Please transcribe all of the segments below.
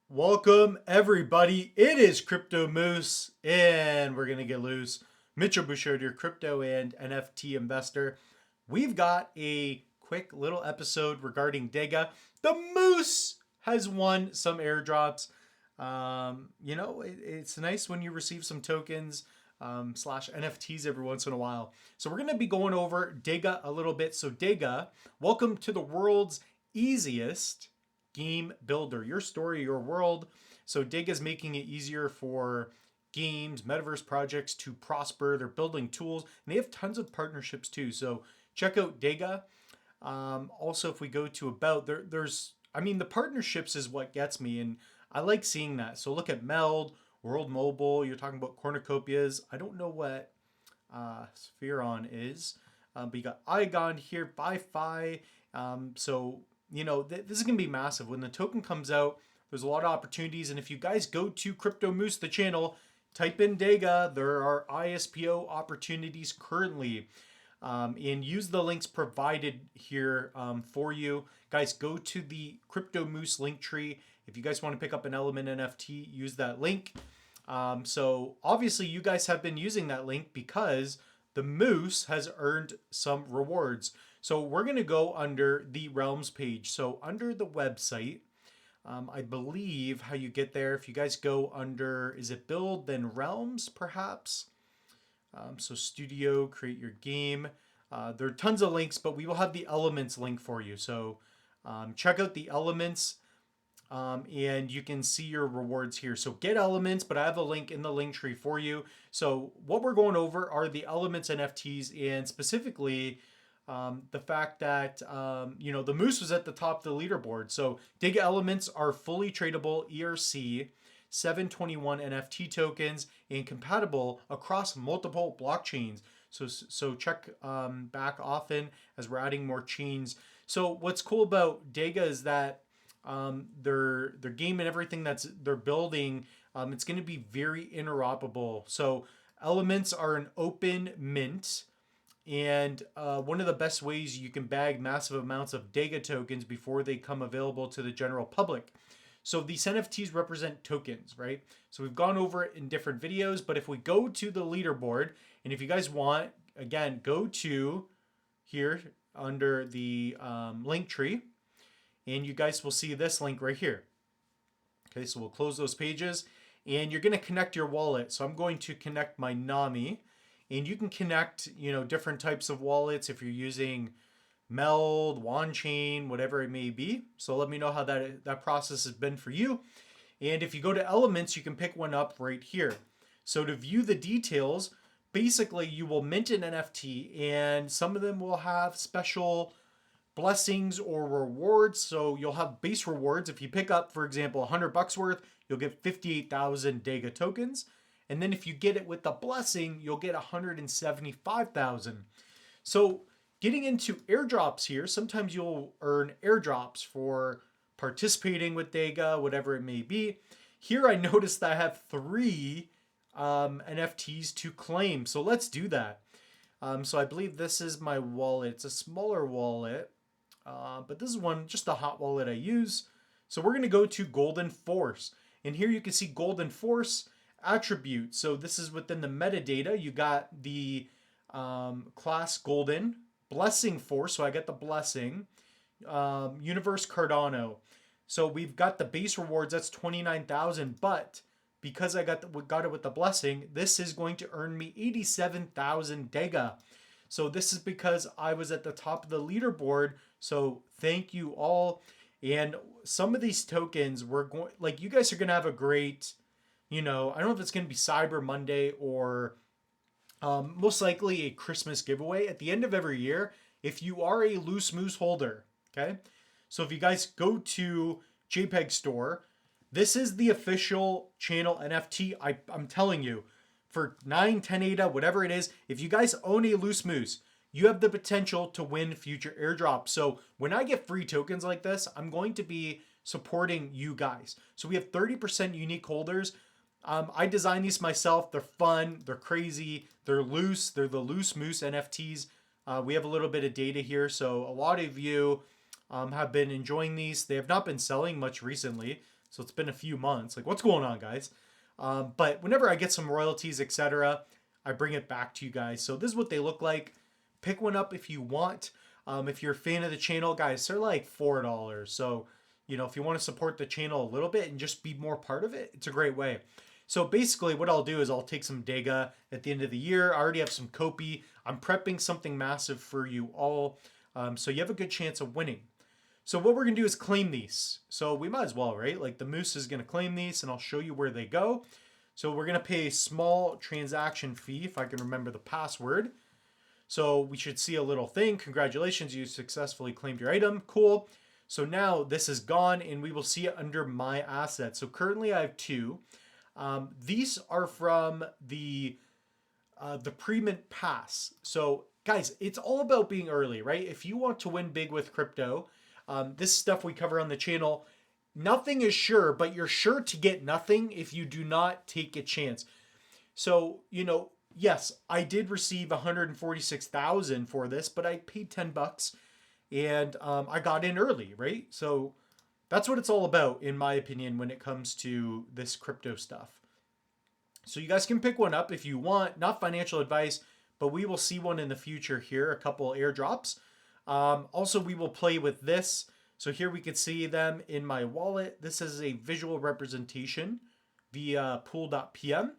Welcome everybody. It is Crypto Moose and we're going to get loose. Mitchell Bouchard, your crypto and NFT investor. We've got a quick little episode regarding DEGA. The Moose has won some airdrops. It's nice when you receive some tokens slash NFTs every once in a while. So we're going to be going over DEGA a little bit. So DEGA, welcome to the world's easiest game builder, your story, your world. So DEGA is making it easier for games, metaverse projects to prosper. They're building tools and they have tons of partnerships too. So check out DEGA. Also, if we go to about the partnerships is what gets me, and I like seeing that. So look at Meld, World Mobile. You're talking about cornucopias. I don't know what Spheron is, but you got Igon here, Bi-Fi. This is going to be massive. When the token comes out, there's a lot of opportunities. And if you guys go to Crypto Moose, the channel, type in DEGA, there are ISPO opportunities currently. And use the links provided here for you. Guys, go to the Crypto Moose link tree. If you guys want to pick up an Element NFT, use that link. So obviously you guys have been using that link because the Moose has earned some rewards. So we're going to go under the Realms page. So under the website, I believe how you get there, if you guys go under, is it build, then Realms perhaps? So studio, create your game. There are tons of links, but we will have the elements link for you. So check out the elements and you can see your rewards here. So get elements, but I have a link in the link tree for you. So what we're going over are the elements NFTs, and specifically the fact that the Moose was at the top of the leaderboard. So DEGA elements are fully tradable ERC 721 NFT tokens and compatible across multiple blockchains. So check back often as we're adding more chains. So what's cool about DEGA is that their game and everything they're building, it's going to be very interoperable. So elements are an open mint. And one of the best ways you can bag massive amounts of DEGA tokens before they come available to the general public. So these NFTs represent tokens, right? So we've gone over it in different videos, but if we go to the leaderboard, and if you guys want, again, go to here under the link tree, and you guys will see this link right here. Okay, so we'll close those pages, and you're going to connect your wallet. So I'm going to connect my Nami. And you can connect, different types of wallets if you're using Meld, OneChain, whatever it may be. So let me know how that process has been for you. And if you go to Elements, you can pick one up right here. So to view the details, basically you will mint an NFT, and some of them will have special blessings or rewards. So you'll have base rewards. If you pick up, for example, $100 worth, you'll get 58,000 DEGA tokens. And then if you get it with the blessing, you'll get 175,000. So getting into airdrops here, sometimes you'll earn airdrops for participating with DEGA, whatever it may be. Here I noticed that I have 3 NFTs to claim. So let's do that. So I believe this is my wallet. It's a smaller wallet, but this is just a hot wallet I use. So we're going to go to Golden Force. And here you can see Golden Force attribute. So this is within the metadata. You got the class Golden, Blessing Force, so I get the blessing, Universe Cardano. So we've got the base rewards, that's 29,000, but because I got it with the blessing, this is going to earn me 87,000 DEGA. So this is because I was at the top of the leaderboard. So thank you all. And some of these tokens, you guys are going to have a great, I don't know if it's going to be Cyber Monday or most likely a Christmas giveaway at the end of every year. If you are a Loose Moose holder, okay? So if you guys go to JPEG Store, this is the official channel NFT. I'm telling you, for 9, 10 ADA, whatever it is, if you guys own a Loose Moose, you have the potential to win future airdrops. So when I get free tokens like this, I'm going to be supporting you guys. So we have 30% unique holders. I designed these myself. They're fun. They're crazy. They're loose. They're the Loose Moose NFTs. We have a little bit of data here. So a lot of you have been enjoying these. They have not been selling much recently. So it's been a few months. Like, what's going on, guys? But whenever I get some royalties, etc., I bring it back to you guys. So this is what they look like. Pick one up if you want. If you're a fan of the channel, guys, they're like $4. So, you know, if you want to support the channel a little bit and just be more part of it, it's a great way. So basically what I'll do is I'll take some DEGA at the end of the year. I already have some Kopi. I'm prepping something massive for you all. So you have a good chance of winning. So what we're going to do is claim these. So we might as well, right? Like the Moose is going to claim these and I'll show you where they go. So we're going to pay a small transaction fee if I can remember the password. So we should see a little thing. Congratulations, you successfully claimed your item. Cool. So now this is gone and we will see it under my assets. So currently I have two. These are from the pre-mint pass. So guys, it's all about being early, right? If you want to win big with crypto, this stuff we cover on the channel, nothing is sure, but you're sure to get nothing if you do not take a chance. So, you know, yes, I did receive 146,000 for this, but I paid $10 and I got in early, right? So that's what it's all about, in my opinion, when it comes to this crypto stuff. So you guys can pick one up if you want, not financial advice, but we will see one in the future here, a couple airdrops. Also, we will play with this. So here we can see them in my wallet. This is a visual representation via pool.pm.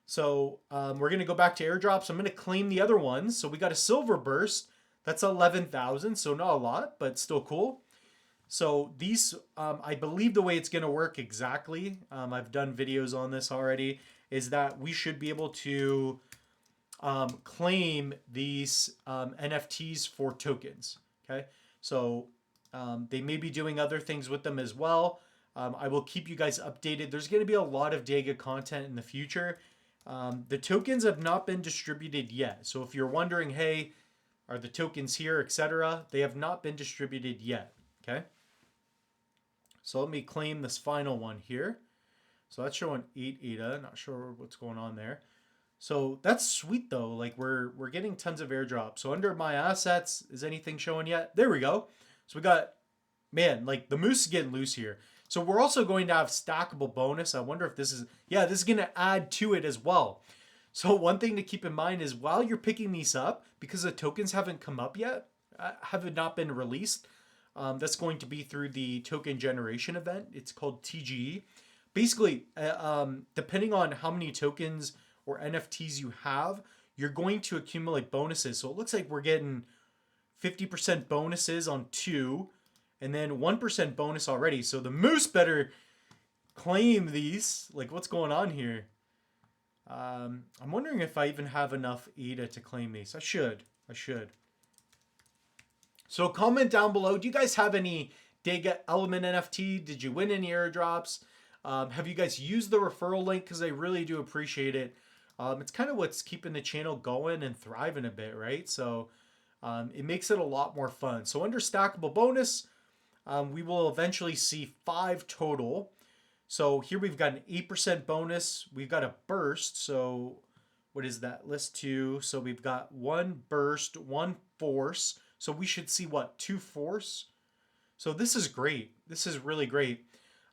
So we're going to go back to airdrops. I'm going to claim the other ones. So we got a silver burst. That's 11,000. So not a lot, but still cool. So these, I believe the way it's going to work exactly, I've done videos on this already, is that we should be able to claim these NFTs for tokens. Okay. So they may be doing other things with them as well. I will keep you guys updated. There's going to be a lot of DEGA content in the future. The tokens have not been distributed yet. So if you're wondering, hey, are the tokens here, etc., they have not been distributed yet. Okay. So let me claim this final one here. So that's showing 8 ADA. Not sure what's going on there. So that's sweet though. Like we're getting tons of airdrops. So under my assets, is anything showing yet? There we go. So we got, man, like the Moose is getting loose here. So we're also going to have stackable bonus. I wonder if this is, yeah, this is going to add to it as well. So one thing to keep in mind is while you're picking these up, because the tokens haven't come up yet, have not been released, that's going to be through the token generation event. It's called TGE. Basically, depending on how many tokens or NFTs you have, you're going to accumulate bonuses. So it looks like we're getting 50% bonuses on 2 and then 1% bonus already. So the Moose better claim these. Like what's going on here? I'm wondering if I even have enough ADA to claim these. I should. So comment down below. Do you guys have any DEGA Element NFT? Did you win any airdrops? Have you guys used the referral link? Because I really do appreciate it. It's kind of what's keeping the channel going and thriving a bit, right? So it makes it a lot more fun. So under stackable bonus, we will eventually see 5 total. So here we've got an 8% bonus. We've got a burst. So what is that? List 2. So we've got 1 burst, 1 force. So we should see what? 2 force. So this is great. This is really great.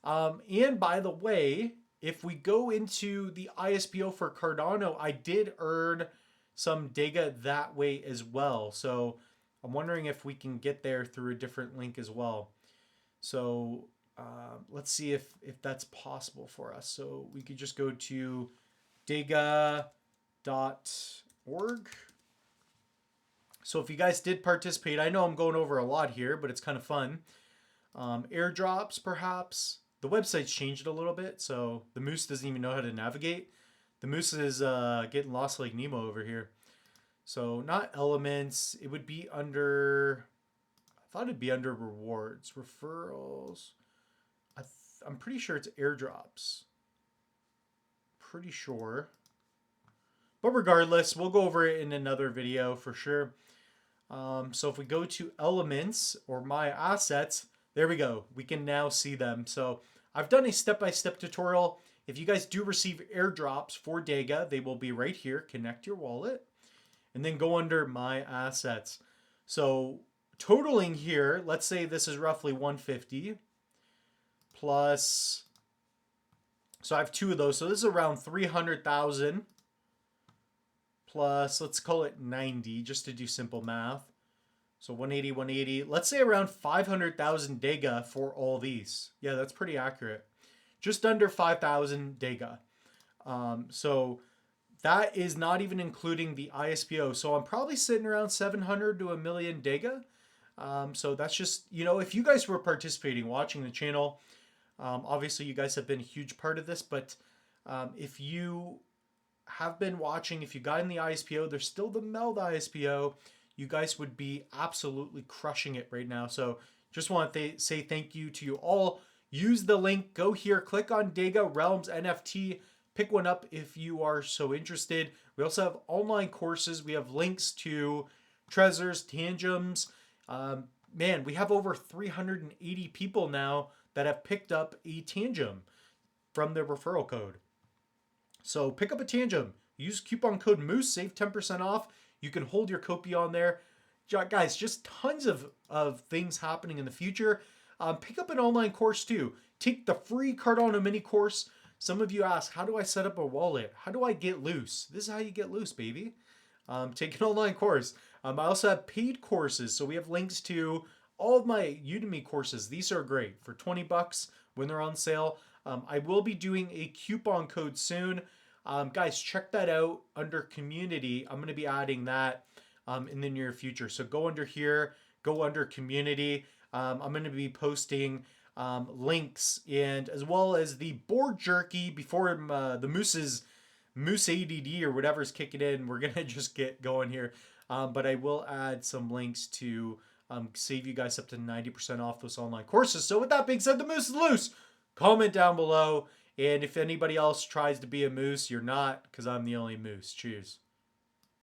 And by the way, if we go into the ISPO for Cardano, I did earn some DEGA that way as well. So I'm wondering if we can get there through a different link as well. So let's see if that's possible for us. So we could just go to dega.org. So if you guys did participate, I know I'm going over a lot here, but it's kind of fun. Airdrops, perhaps. The website's changed a little bit, so the Moose doesn't even know how to navigate. The Moose is getting lost like Nemo over here. So not elements. It would be under, I thought it'd be under rewards. Referrals. I'm pretty sure it's airdrops. Pretty sure. But regardless, we'll go over it in another video for sure. So if we go to elements or my assets, there we go. We can now see them. So I've done a step-by-step tutorial. If you guys do receive airdrops for DEGA, they will be right here. Connect your wallet and then go under my assets. So totaling here, let's say this is roughly 150 plus, so I have 2 of those. So this is around 300,000 plus, let's call it 90 just to do simple math. So 180, 180. Let's say around 500,000 DEGA for all these. Yeah, that's pretty accurate. Just under 5,000 DEGA. So that is not even including the ISPO. So I'm probably sitting around 700 to a million DEGA. So that's just, you know, if you guys were participating, watching the channel, obviously you guys have been a huge part of this, but if you have been watching, if you got in the ISPO, there's still the MELD ISPO, you guys would be absolutely crushing it right now. So just want to say thank you to you all. Use the link, go here, click on DEGA Realms NFT, pick one up if you are so interested. We also have online courses. We have links to Trezor's, Tangems. Man, we have over 380 people now that have picked up a Tangem from their referral code. So pick up a Tangem, use coupon code Moose, save 10% off. You can hold your copy on there. Guys, just tons of things happening in the future. Pick up an online course too. Take the free Cardano mini course. Some of you ask, how do I set up a wallet? How do I get loose? This is how you get loose, baby. Take an online course. I also have paid courses. So we have links to all of my Udemy courses. These are great for 20 bucks when they're on sale. I will be doing a coupon code soon. Guys, check that out under community. I'm going to be adding that in the near future. So go under here, go under community. I'm going to be posting links and as well as the board jerky before the Moose ADD or whatever's kicking in. We're going to just get going here. But I will add some links to save you guys up to 90% off those online courses. So with that being said, the Moose is loose. Comment down below. And if anybody else tries to be a moose, you're not, because I'm the only moose. Cheers.